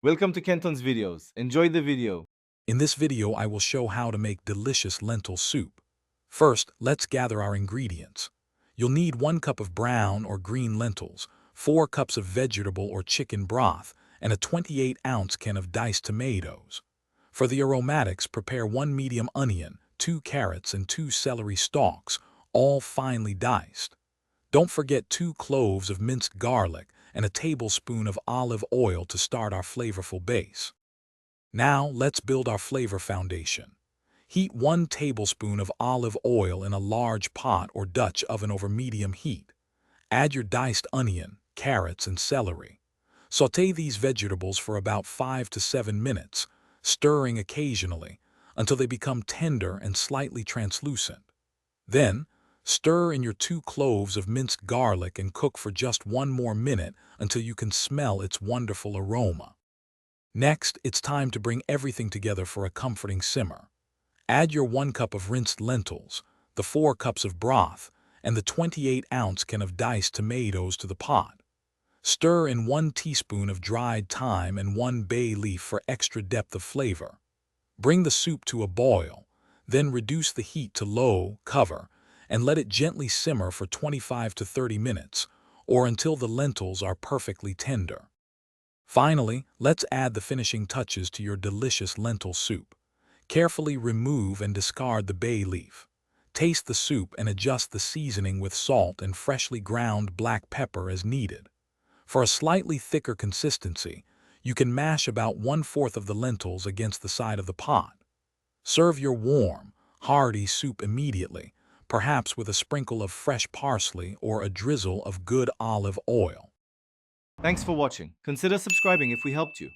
Welcome to Kenton's videos. Enjoy the video. In this video, I will show how to make delicious lentil soup. First, let's gather our ingredients. You'll need 1 cup of brown or green lentils, 4 cups of vegetable or chicken broth, and a 28-ounce can of diced tomatoes. For the aromatics, prepare 1 medium onion, 2 carrots, and 2 celery stalks, all finely diced. Don't forget 2 cloves of minced garlic and a tablespoon of olive oil to start our flavorful base. Now, let's build our flavor foundation. Heat 1 tablespoon of olive oil in a large pot or Dutch oven over medium heat. Add your diced onion, carrots, and celery. Sauté these vegetables for about 5 to 7 minutes, stirring occasionally until they become tender and slightly translucent. Then, stir in your 2 cloves of minced garlic and cook for just 1 more minute until you can smell its wonderful aroma. Next, it's time to bring everything together for a comforting simmer. Add your 1 cup of rinsed lentils, the 4 cups of broth, and the 28-ounce can of diced tomatoes to the pot. Stir in 1 teaspoon of dried thyme and 1 bay leaf for extra depth of flavor. Bring the soup to a boil, then reduce the heat to low, cover, and let it gently simmer for 25 to 30 minutes, or until the lentils are perfectly tender. Finally, let's add the finishing touches to your delicious lentil soup. Carefully remove and discard the bay leaf. Taste the soup and adjust the seasoning with salt and freshly ground black pepper as needed. For a slightly thicker consistency, you can mash about 1/4 of the lentils against the side of the pot. Serve your warm, hearty soup immediately, perhaps with a sprinkle of fresh parsley or a drizzle of good olive oil. Thanks for watching. Consider subscribing if we helped you.